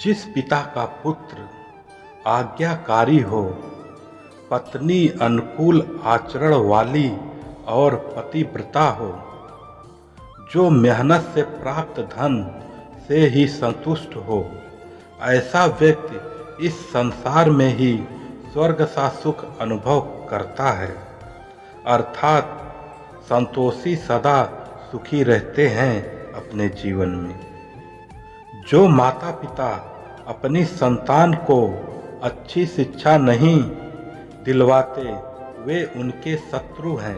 जिस पिता का पुत्र आज्ञाकारी हो, पत्नी अनुकूल आचरण वाली और पतिव्रता हो, जो मेहनत से प्राप्त धन से ही संतुष्ट हो, ऐसा व्यक्ति इस संसार में ही स्वर्ग सा सुख अनुभव करता है। अर्थात संतोषी सदा सुखी रहते हैं अपने जीवन में। जो माता पिता अपनी संतान को अच्छी शिक्षा नहीं दिलवाते वे उनके शत्रु हैं,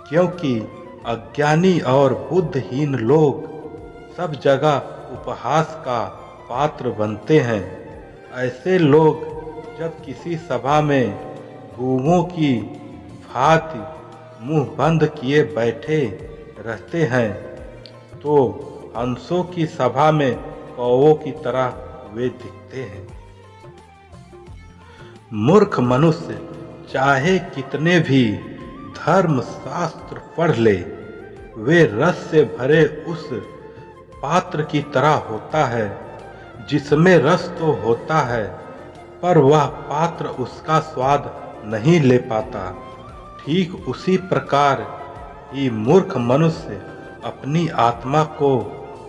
क्योंकि अज्ञानी और बुद्धिहीन लोग सब जगह उपहास का पात्र बनते हैं। ऐसे लोग जब किसी सभा में गूंगों की भांति मुंह बंद किए बैठे रहते हैं तो हंसों की सभा में कौवों की तरह वे दिखते हैं। मूर्ख मनुष्य चाहे कितने भी धर्म शास्त्र पढ़ ले, वे रस से भरे उस पात्र की तरह होता है जिसमें रस तो होता है पर वह पात्र उसका स्वाद नहीं ले पाता। ठीक उसी प्रकार ही मूर्ख मनुष्य अपनी आत्मा को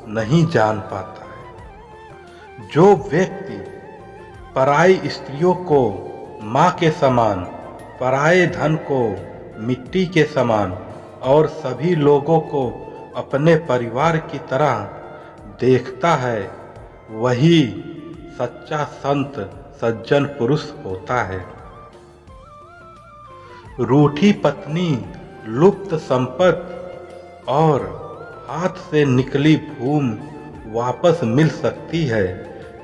नहीं जान पाता है। जो व्यक्ति पराई स्त्रियों को माँ के समान, पराये धन को मिट्टी के समान और सभी लोगों को अपने परिवार की तरह देखता है, वही सच्चा संत सज्जन पुरुष होता है। रूठी पत्नी, लुप्त संपत्ति और हाथ से निकली भूमि वापस मिल सकती है,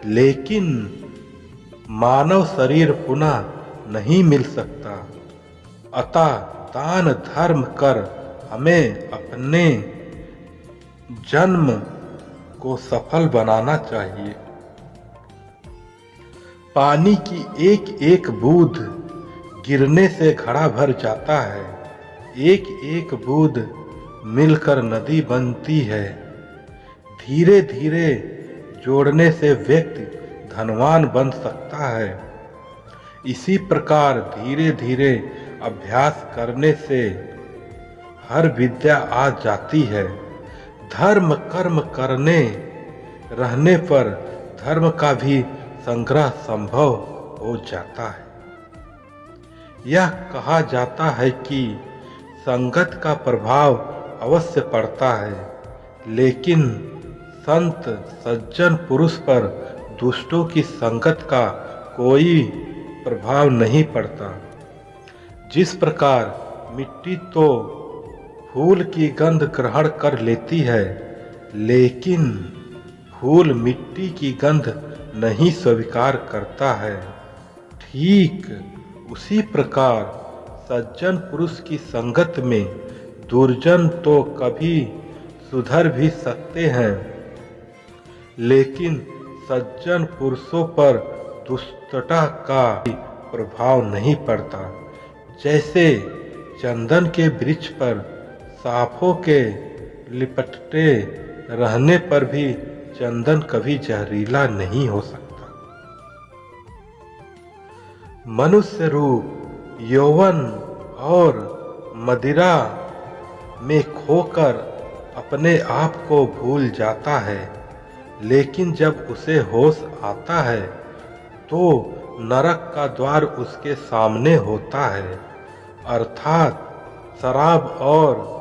लेकिन मानव शरीर पुनः नहीं मिल सकता। अतः दान धर्म कर हमें अपने जन्म को सफल बनाना चाहिए। पानी की एक एक बूंद गिरने से घड़ा भर जाता है, एक एक बूंद मिलकर नदी बनती है। धीरे धीरे जोड़ने से व्यक्ति धनवान बन सकता है। इसी प्रकार धीरे धीरे अभ्यास करने से हर विद्या आ जाती है। धर्म कर्म करने रहने पर धर्म का भी संग्रह संभव हो जाता है। यह कहा जाता है कि संगत का प्रभाव अवश्य पड़ता है, लेकिन संत सज्जन पुरुष पर दुष्टों की संगत का कोई प्रभाव नहीं पड़ता। जिस प्रकार मिट्टी तो फूल की गंध ग्रहण कर लेती है, लेकिन फूल मिट्टी की गंध नहीं स्वीकार करता है, ठीक उसी प्रकार सज्जन पुरुष की संगत में दुर्जन तो कभी सुधर भी सकते हैं, लेकिन सज्जन पुरुषों पर दुष्टता का प्रभाव नहीं पड़ता। जैसे चंदन के वृक्ष पर सांपों के लिपटते रहने पर भी चंदन कभी जहरीला नहीं हो सकता। मनुष्य रूप यौवन और मदिरा में खोकर अपने आप को भूल जाता है, लेकिन जब उसे होश आता है तो नरक का द्वार उसके सामने होता है। अर्थात शराब और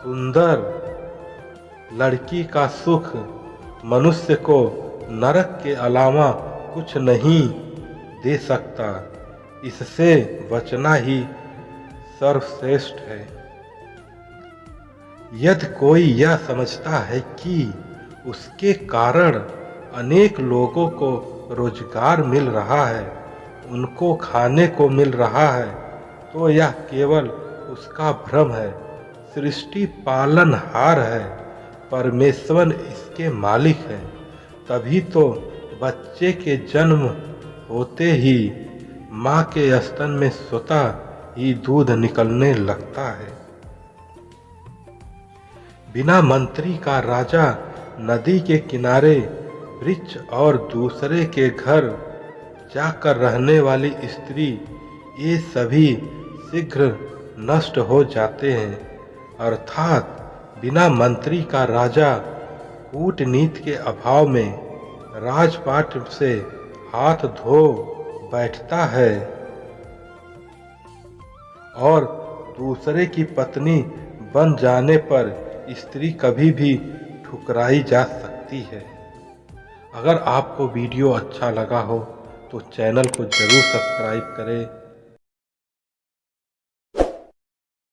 सुंदर लड़की का सुख मनुष्य को नरक के अलावा कुछ नहीं दे सकता। इससे बचना ही सर्वश्रेष्ठ है। यदि कोई यह समझता है कि उसके कारण अनेक लोगों को रोजगार मिल रहा है, उनको खाने को मिल रहा है, तो यह केवल उसका भ्रम है। सृष्टि पालनहार है, परमेश्वर इसके मालिक है। तभी तो बच्चे के जन्म होते ही माँ के स्तन में स्वतः ही दूध निकलने लगता है। बिना मंत्री का राजा नदी के किनारे वृक्ष और दूसरे के घर जाकर रहने वाली स्त्री, ये सभी शीघ्र नष्ट हो जाते हैं। अर्थात बिना मंत्री का राजा कूटनीति के अभाव में राजपाट से हाथ धो बैठता है और दूसरे की पत्नी बन जाने पर स्त्री कभी भी ठुकराई जा सकती है। अगर आपको वीडियो अच्छा लगा हो तो चैनल को ज़रूर सब्सक्राइब करें